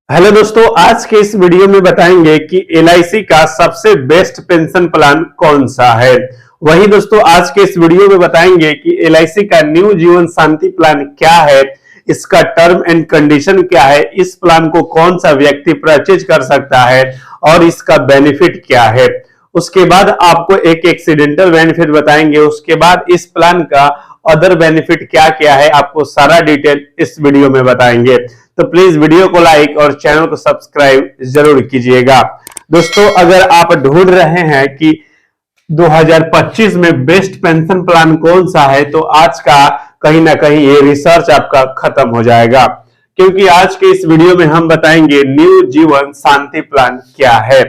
Hello दोस्तों, आज के इस वीडियो में बताएंगे कि एलआईसी का सबसे बेस्ट पेंशन प्लान कौन सा है। वही दोस्तों, आज के इस वीडियो में बताएंगे कि एलआईसी का न्यू जीवन शांति प्लान क्या है, इसका टर्म एंड कंडीशन क्या है, इस प्लान को कौन सा व्यक्ति परचेज कर सकता है और इसका बेनिफिट क्या है। उसके बाद आपको एक एक्सीडेंटल बेनिफिट बताएंगे। उसके बाद इस प्लान का अदर बेनिफिट क्या क्या है, आपको सारा डिटेल इस वीडियो में बताएंगे। तो प्लीज वीडियो को लाइक और चैनल को सब्सक्राइब जरूर कीजिएगा। दोस्तों, अगर आप ढूंढ रहे हैं कि 2025 में बेस्ट पेंशन प्लान कौन सा है, तो आज का कहीं ना कहीं ये रिसर्च आपका खत्म हो जाएगा, क्योंकि आज के इस वीडियो में हम बताएंगे न्यू जीवन शांति प्लान क्या है,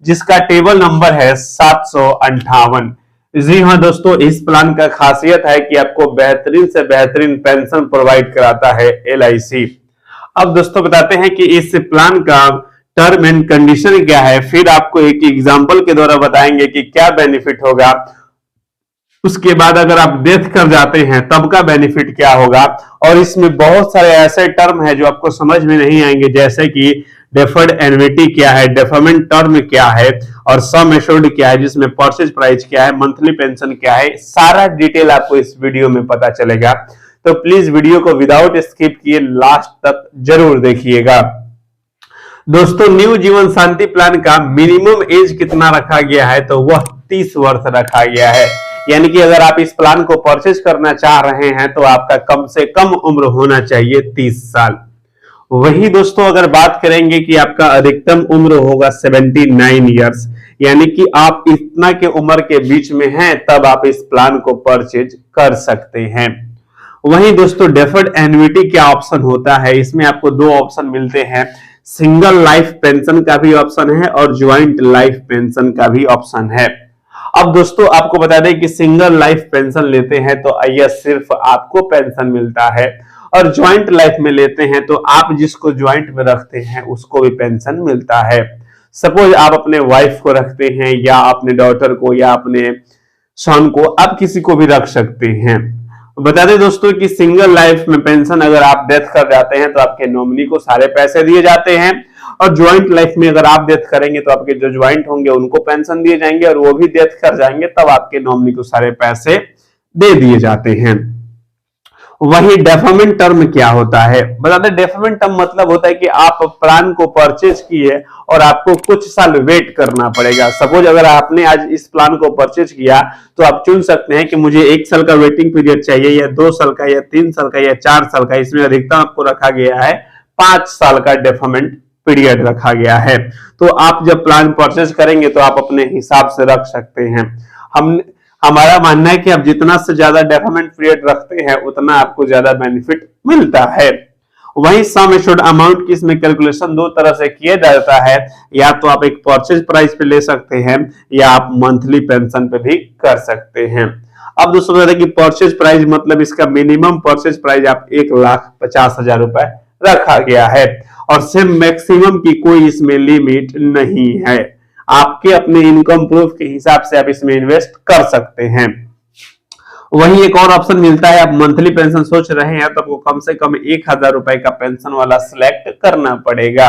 जिसका टेबल नंबर है 758। जी हाँ दोस्तों, इस प्लान का खासियत है कि आपको बेहतरीन से बेहतरीन पेंशन प्रोवाइड कराता है एलआईसी। अब दोस्तों बताते हैं कि इस प्लान का टर्म एंड कंडीशन क्या है, फिर आपको एक एग्जांपल के द्वारा बताएंगे कि क्या बेनिफिट होगा। उसके बाद अगर आप डेथ कर जाते हैं तब का बेनिफिट क्या होगा, और इसमें बहुत सारे ऐसे टर्म है जो आपको समझ में नहीं आएंगे, जैसे कि डेफर्ड एन्युटी क्या है, डेफरमेंट टर्म क्या है, और सम एश्योर्ड क्या है, जिसमें परचेज प्राइस क्या है, मंथली पेंशन क्या है, सारा डिटेल आपको इस वीडियो में पता चलेगा। तो प्लीज वीडियो को विदाउट स्किप किए लास्ट तक जरूर देखिएगा। दोस्तों, न्यू जीवन शांति प्लान का मिनिमम एज कितना रखा गया है, तो वह 30 वर्ष रखा गया है। यानी कि अगर आप इस प्लान को परचेज करना चाह रहे हैं तो आपका कम से कम उम्र होना चाहिए 30 साल। वही दोस्तों, अगर बात करेंगे कि आपका अधिकतम उम्र होगा 79 ईयर्स, यानी कि आप इतना के उम्र के बीच में हैं तब आप इस प्लान को परचेज कर सकते हैं। वहीं दोस्तों, डेफर्ड एन्युटी क्या ऑप्शन होता है, इसमें आपको दो ऑप्शन मिलते हैं। सिंगल लाइफ पेंशन का भी ऑप्शन है और ज्वाइंट लाइफ पेंशन का भी ऑप्शन है। अब दोस्तों, आपको बता दें कि सिंगल लाइफ पेंशन लेते हैं तो यह सिर्फ आपको पेंशन मिलता है, और ज्वाइंट लाइफ में लेते हैं तो आप जिसको ज्वाइंट में रखते हैं उसको भी पेंशन मिलता है। सपोज आप अपने वाइफ को रखते हैं, या अपने डॉटर को, या अपने सन को, आप किसी को भी रख सकते हैं। बता दें दोस्तों कि सिंगल लाइफ में पेंशन अगर आप डेथ कर जाते हैं तो आपके नॉमिनी को सारे पैसे दिए जाते हैं, और ज्वाइंट लाइफ में अगर आप डेथ करेंगे तो आपके जो ज्वाइंट होंगे उनको पेंशन दिए जाएंगे, और वो भी डेथ कर जाएंगे तब आपके नॉमिनी को सारे पैसे दे दिए जाते हैं। वही डेफरमेंट टर्म क्या होता है, बता दें डेफरमेंट टर्म मतलब होता है कि आप प्लान को परचेज किए और आपको कुछ साल वेट करना पड़ेगा। सपोज अगर आपने आज इस प्लान को परचेज किया तो आप चुन सकते हैं कि मुझे 1 साल का वेटिंग पीरियड चाहिए, या 2 साल का, या 3 साल का, या 4 साल का। इसमें अधिकतम आपको रखा गया है 5 साल का डेफरमेंट पीरियड रखा गया है। तो आप जब प्लान परचेज करेंगे तो आप अपने हिसाब से रख सकते हैं। हमारा मानना है कि आप जितना से ज्यादा डेफरमेंट पीरियड रखते हैं उतना आपको ज्यादा बेनिफिट मिलता है। वही सम एश्योर्ड अमाउंट की इसमें कैलकुलेशन दो तरह से किया जाता है, या तो आप एक परचेज प्राइस पे ले सकते हैं, या आप मंथली पेंशन पे भी कर सकते हैं। अब दोस्तों बता दें कि परचेज प्राइस मतलब इसका मिनिमम परचेज प्राइस आप 1,50,000 रुपए रखा गया है, और सिर्फ मैक्सिमम की कोई इसमें लिमिट नहीं है। आपके अपने इनकम प्रूफ के हिसाब से आप इसमें इन्वेस्ट कर सकते हैं। वही एक और ऑप्शन मिलता है, आप मंथली पेंशन सोच रहे हैं तो आपको कम से कम 1,000 रुपए का पेंशन वाला सिलेक्ट करना पड़ेगा।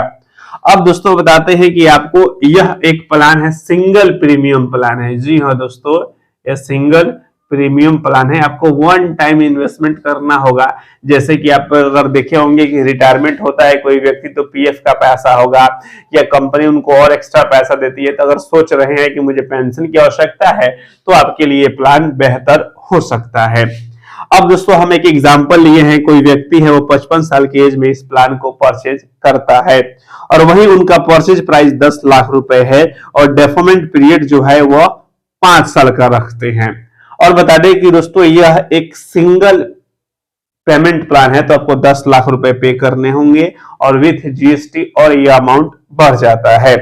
अब दोस्तों बताते हैं कि आपको यह एक प्लान है, सिंगल प्रीमियम प्लान है। जी हाँ दोस्तों, यह सिंगल प्रीमियम प्लान है। आपको वन टाइम इन्वेस्टमेंट करना होगा। जैसे कि आप अगर देखे होंगे कि रिटायरमेंट होता है कोई व्यक्ति तो पीएफ का पैसा होगा, या कंपनी उनको और एक्स्ट्रा पैसा देती है। तो अगर सोच रहे हैं कि मुझे पेंशन की आवश्यकता है तो आपके लिए प्लान बेहतर हो सकता है। अब दोस्तों, हम एक एग्जांपल लिए हैं, कोई व्यक्ति है वो 55 साल की एज में इस प्लान को परचेज करता है, और वही उनका परचेज प्राइस 10 लाख रुपए है, और डेफरमेंट पीरियड जो है वो 5 साल का रखते हैं। और बता दें कि दोस्तों यह एक सिंगल पेमेंट प्लान है, तो आपको 10 लाख रुपए पे करने होंगे, और विथ जीएसटी और ये अमाउंट बढ़ जाता है।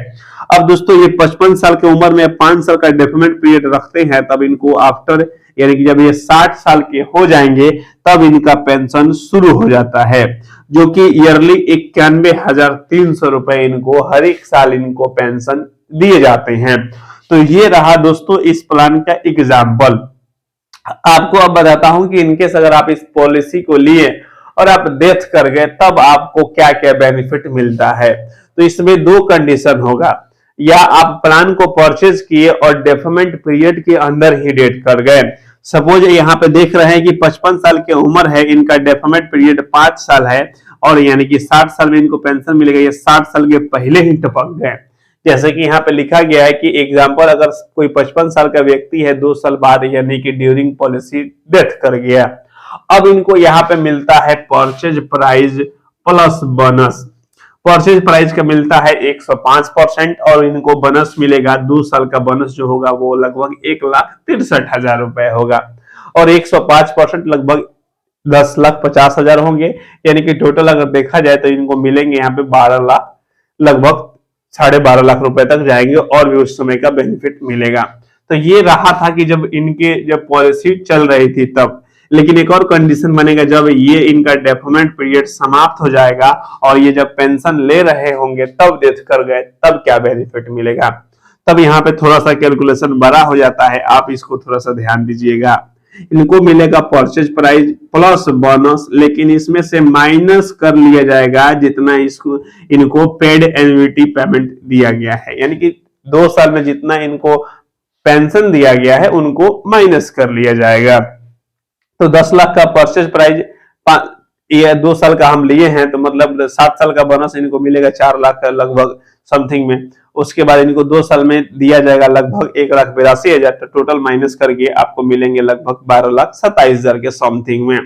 अब दोस्तों, ये 55 साल की उम्र में 5 साल का डेफरमेंट पीरियड रखते हैं, तब इनको आफ्टर यानी कि जब ये 60 साल के हो जाएंगे तब इनका पेंशन शुरू हो जाता है, जो कि ईयरली 91,300 रुपए इनको हर एक साल इनको पेंशन दिए जाते हैं। तो ये रहा दोस्तों इस प्लान का एग्जाम्पल। आपको अब बताता हूं कि इनकेस अगर आप इस पॉलिसी को लिए और आप डेथ कर गए तब आपको क्या क्या बेनिफिट मिलता है। तो इसमें दो कंडीशन होगा, या आप प्लान को परचेज किए और डेफरमेंट पीरियड के अंदर ही डेथ कर गए। सपोज यहाँ पे देख रहे हैं कि 55 साल की उम्र है, इनका डेफरमेंट पीरियड 5 साल है और यानी कि 60 साल में इनको पेंशन मिलेगा, ये 60 साल के पहले ही टपक गए। जैसे कि यहाँ पे लिखा गया है कि एग्जाम्पल, अगर कोई 55 साल का व्यक्ति है 2 साल बाद यानी कि ड्यूरिंग पॉलिसी डेथ कर गया, अब इनको यहाँ पे मिलता है purchase price plus bonus. Purchase price का मिलता है 105% और इनको बोनस मिलेगा 2 साल का बोनस जो होगा वो लगभग 1,63,000 रुपए होगा और 105% लगभग 10,50,000 होंगे, यानी कि टोटल अगर देखा जाए तो इनको मिलेंगे यहाँ पे 12 लाख, लगभग 12.5 लाख रुपए तक जाएंगे और भी उस समय का बेनिफिट मिलेगा। तो ये रहा था कि जब पॉलिसी चल रही थी तब, लेकिन एक और कंडीशन बनेगा जब ये इनका डेफरमेंट पीरियड समाप्त हो जाएगा और ये जब पेंशन ले रहे होंगे तब डेथ कर गए तब क्या बेनिफिट मिलेगा। तब यहाँ पे थोड़ा सा कैलकुलेशन बड़ा हो जाता है, आप इसको थोड़ा सा ध्यान दीजिएगा। इनको मिलेगा परचेज प्राइस प्लस बोनस, लेकिन इसमें से माइनस कर लिया जाएगा जितना इनको पेड एन्युटी पेमेंट दिया गया है, यानी कि 2 साल में जितना इनको पेंशन दिया गया है उनको माइनस कर लिया जाएगा। तो 10 लाख का परचेज प्राइस, ये 2 साल का हम लिए हैं तो मतलब 7 साल का बोनस इनको मिलेगा 4 लाख का लगभग समथिंग में। उसके बाद इनको 2 साल में दिया जाएगा लगभग 1,82,000, तो टोटल माइनस करके आपको मिलेंगे लगभग 12,27,000 के समथिंग में।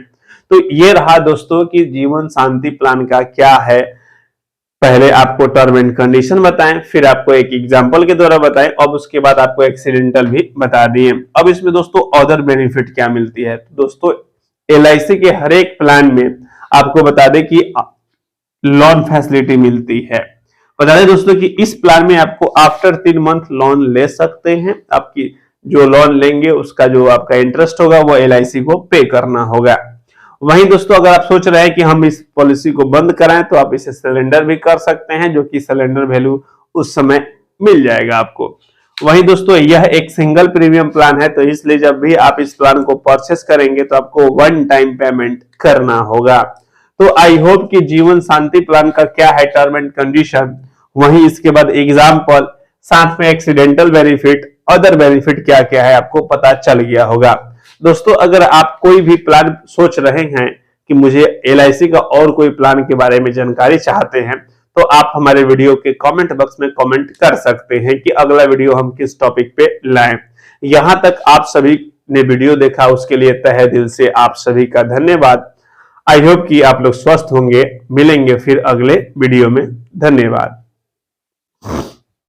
तो ये रहा दोस्तों कि जीवन शांति प्लान का क्या है। पहले आपको टर्म एंड कंडीशन बताएं, फिर आपको एक एग्जांपल के द्वारा बताएं, अब उसके बाद आपको एक्सीडेंटल भी बता दिए। अब इसमें दोस्तों अदर बेनिफिट क्या मिलती है। तो दोस्तों LIC के हर एक प्लान में आपको बता दें कि लोन फैसिलिटी मिलती है। बता दें दोस्तों कि इस प्लान में आपको आफ्टर 3 मंथ लोन ले सकते हैं। आपकी जो लोन लेंगे उसका जो आपका इंटरेस्ट होगा वो LIC को पे करना होगा। वहीं दोस्तों अगर आप सोच रहे हैं कि हम इस पॉलिसी को बंद कराएं तो आप इसे सरेंडर भी कर सकते हैं, जो कि सरेंडर वैल्यू उस समय मिल जाएगा आपको। वहीं दोस्तों यह एक सिंगल प्रीमियम प्लान है, तो इसलिए जब भी आप इस प्लान को परचेस करेंगे तो आपको 1 टाइम पेमेंट करना होगा। तो आई होप कि जीवन शांति प्लान का क्या है टर्म एंड कंडीशन, वहीं इसके बाद एग्जाम्पल, साथ में एक्सीडेंटल बेनिफिट, अदर बेनिफिट क्या क्या है आपको पता चल गया होगा। दोस्तों अगर आप कोई भी प्लान सोच रहे हैं कि मुझे LIC का और कोई प्लान के बारे में जानकारी चाहते हैं तो आप हमारे वीडियो के कमेंट बॉक्स में कमेंट कर सकते हैं कि अगला वीडियो हम किस टॉपिक पे लाएं। यहां तक आप सभी ने वीडियो देखा उसके लिए तहे दिल से आप सभी का धन्यवाद। आई होप कि आप लोग स्वस्थ होंगे। मिलेंगे फिर अगले वीडियो में। धन्यवाद।